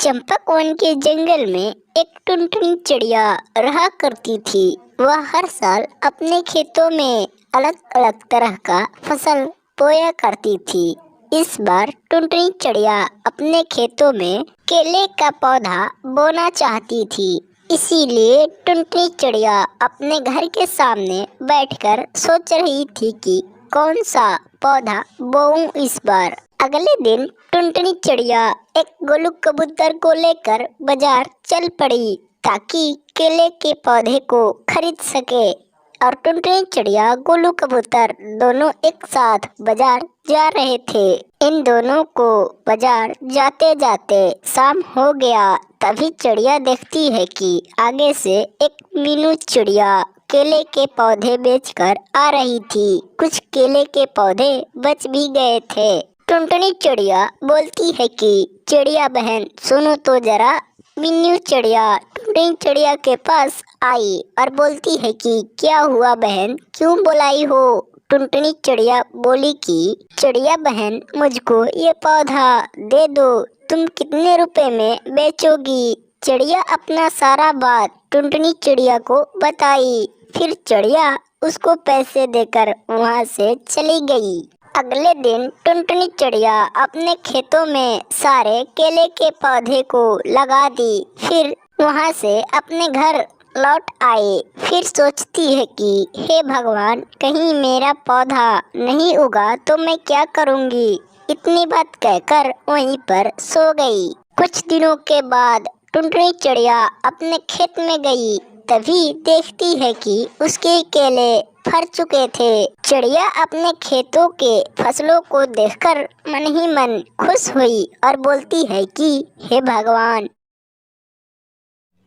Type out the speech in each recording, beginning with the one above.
Champak one के जंगल में एक टुनटुनी चिड़िया रहा करती थी। वह हर साल अपने खेतों में अलग अलग तरह का फसल बोया करती थी। इस बार टुनटुनी चिड़िया अपने खेतों में केले का पौधा बोना चाहती थी। इसीलिए टुनटुनी चिड़िया अपने घर के सामने बैठकर सोच रही थी कि कौन सा पौधा बोऊं इस बार। अगले दिन टुनटुनी चिड़िया एक गोलू कबूतर को लेकर बाजार चल पड़ी ताकि केले के पौधे को खरीद सके। और टुनटुनी चिड़िया गोलू कबूतर दोनों एक साथ बाजार जा रहे थे। इन दोनों को बाजार जाते जाते शाम हो गया। तभी चिड़िया देखती है कि आगे से एक मीनू चिड़िया केले के पौधे बेचकर आ रही थी। कुछ केले के पौधे बच भी गए थे। टुनटुनी चिड़िया बोलती है कि चिड़िया बहन सुनो तो जरा। मीनू चिड़िया टुनटुनी चिड़िया के पास आई और बोलती है कि क्या हुआ बहन, क्यों बुलाई हो। टुनटुनी चिड़िया बोली कि चिड़िया बहन मुझको ये पौधा दे दो, तुम कितने रुपए में बेचोगी। चिड़िया अपना सारा बात टुनटुनी चिड़िया को बताई। फिर चिड़िया उसको पैसे देकर वहाँ से चली गई। अगले दिन टुनटुनी चिड़िया अपने खेतों में सारे केले के पौधे को लगा दी। फिर वहाँ से अपने घर लौट आए। फिर सोचती है कि हे भगवान, कहीं मेरा पौधा नहीं उगा तो मैं क्या करूँगी। इतनी बात कहकर वहीं पर सो गई। कुछ दिनों के बाद टुनटुनी चिड़िया अपने खेत में गई। तभी देखती है कि उसके केले फर चुके थे। चिड़िया अपने खेतों के फसलों को देखकर मन ही मन खुश हुई और बोलती है कि हे भगवान।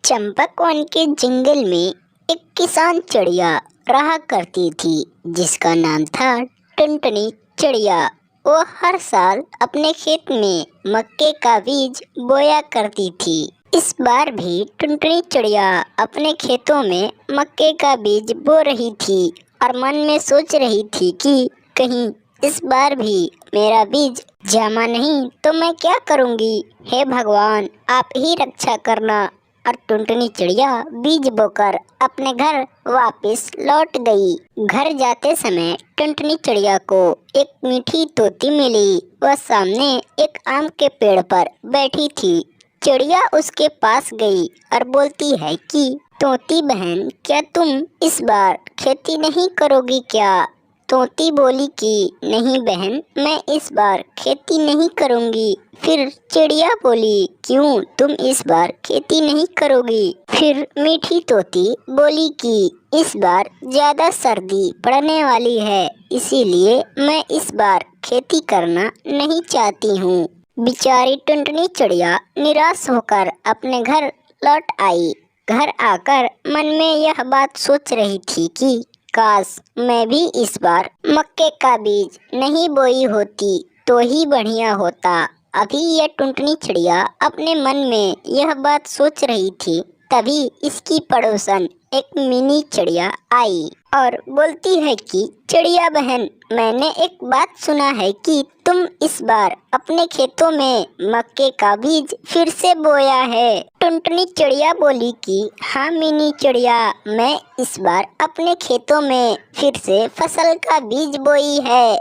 चंपक वन के जंगल में एक किसान चिड़िया रहा करती थी जिसका नाम था टुनटुनी चिड़िया। वो हर साल अपने खेत में मक्के का बीज बोया करती थी। इस बार भी टुनटुनी चिड़िया अपने खेतों में मक्के का बीज बो रही थी और मन में सोच रही थी कि कहीं इस बार भी मेरा बीज जमा नहीं तो मैं क्या करूँगी। हे भगवान, आप ही रक्षा करना। और टुनटुनी चिड़िया बीज बोकर अपने घर वापस लौट गई। घर जाते समय टुनटुनी चिड़िया को एक मीठी तोती मिली। वह सामने एक आम के पेड़ पर बैठी थी। चिड़िया उसके पास गई और बोलती है कि तोती बहन, क्या तुम इस बार खेती नहीं करोगी क्या। तोती बोली कि नहीं बहन, मैं इस बार खेती नहीं करूँगी। फिर चिड़िया बोली, क्यों तुम इस बार खेती नहीं करोगी। फिर मीठी तोती बोली कि इस बार ज़्यादा सर्दी पड़ने वाली है, इसीलिए मैं इस बार खेती करना नहीं चाहती हूँ। बेचारी टुनटुनी चिड़िया निराश होकर अपने घर लौट आई। घर आकर मन में यह बात सोच रही थी कि काश मैं भी इस बार मक्के का बीज नहीं बोई होती तो ही बढ़िया होता। अभी यह टुनटुनी चिड़िया अपने मन में यह बात सोच रही थी, तभी इसकी पड़ोसन एक मिनी चिड़िया आई और बोलती है कि चिड़िया बहन, मैंने एक बात सुना है कि तुम इस बार अपने खेतों में मक्के का बीज फिर से बोया है। टुनटुनी चिड़िया बोली कि हाँ मिनी चिड़िया, मैं इस बार अपने खेतों में फिर से फसल का बीज बोई है।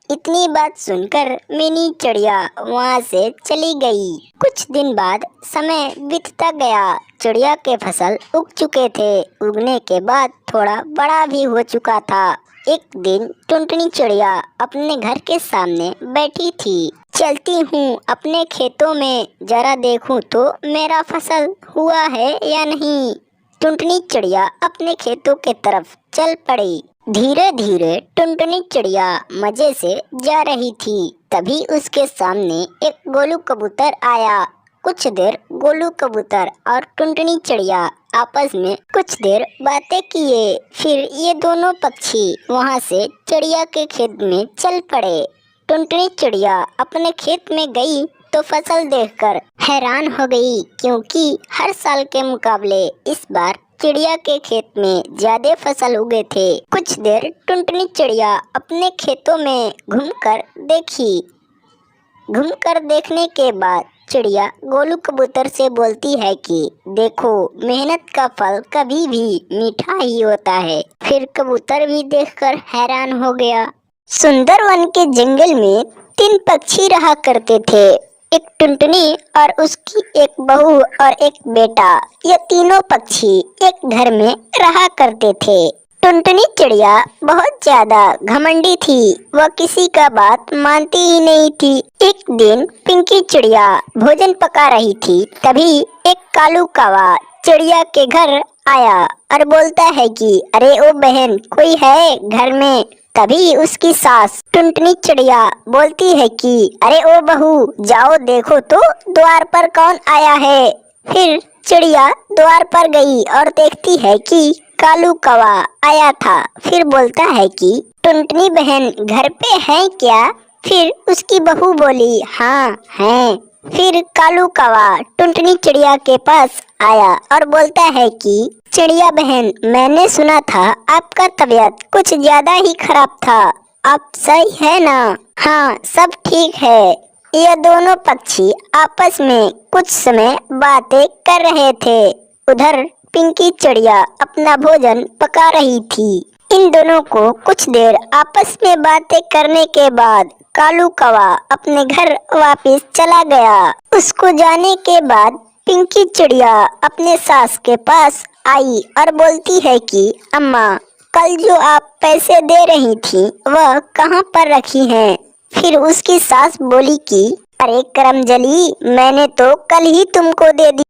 इतनी बात सुनकर मिनी चिड़िया वहाँ से चली गई। कुछ दिन बाद समय बीतता गया। चिड़िया के फसल उग चुके थे। उगने के बाद थोड़ा बड़ा भी हो चुका था। एक दिन टुनटुनी चिड़िया अपने घर के सामने बैठी थी। चलती हूँ अपने खेतों में, जरा देखूँ तो मेरा फसल हुआ है या नहीं। टुनटुनी चिड़िया अपने खेतों के तरफ चल पड़ी। धीरे धीरे टुनटुनी चिड़िया मजे से जा रही थी। तभी उसके सामने एक गोलू कबूतर आया। कुछ देर गोलू कबूतर और टुनटुनी चिड़िया आपस में कुछ देर बातें किए। फिर ये दोनों पक्षी वहाँ से चिड़िया के खेत में चल पड़े। टुनटुनी चिड़िया अपने खेत में गई तो फसल देखकर हैरान हो गई, क्योंकि हर साल के मुकाबले इस बार चिड़िया के खेत में ज्यादा फसल उगे थे। कुछ देर टुनटुनी चिड़िया अपने खेतों में घूमकर देखने के बाद चिड़िया गोलू कबूतर से बोलती है कि देखो, मेहनत का फल कभी भी मीठा ही होता है। फिर कबूतर भी देखकर हैरान हो गया। सुंदर वन के जंगल में 3 पक्षी रहा करते थे, एक टुनटुनी और उसकी एक बहू और एक बेटा। ये तीनों पक्षी एक घर में रहा करते थे। टुनटुनी चिड़िया बहुत ज्यादा घमंडी थी, वह किसी का बात मानती ही नहीं थी। एक दिन पिंकी चिड़िया भोजन पका रही थी, तभी एक कालू कौवा चिड़िया के घर आया और बोलता है कि अरे ओ बहन, कोई है घर में। तभी उसकी सास टुनटुनी चिड़िया बोलती है कि अरे ओ बहू, जाओ देखो तो द्वार पर कौन आया है। फिर चिड़िया द्वार पर गई और देखती है कि कालू कौवा आया था। फिर बोलता है कि टुनटुनी बहन घर पे है क्या? फिर उसकी बहू बोली हाँ है। फिर कालू कौवा टुनटुनी चिड़िया के पास आया और बोलता है कि चिड़िया बहन, मैंने सुना था आपका तबीयत कुछ ज्यादा ही खराब था, आप सही है ना? हाँ, सब ठीक है। ये दोनों पक्षी आपस में कुछ समय बातें कर रहे थे। उधर पिंकी चिड़िया अपना भोजन पका रही थी। इन दोनों को कुछ देर आपस में बातें करने के बाद कालू कौवा अपने घर वापस चला गया। उसको जाने के बाद पिंकी चिड़िया अपने सास के पास आई और बोलती है कि अम्मा, कल जो आप पैसे दे रही थी वह कहाँ पर रखी हैं? फिर उसकी सास बोली कि अरे करमजली, मैंने तो कल ही तुमको दे दी।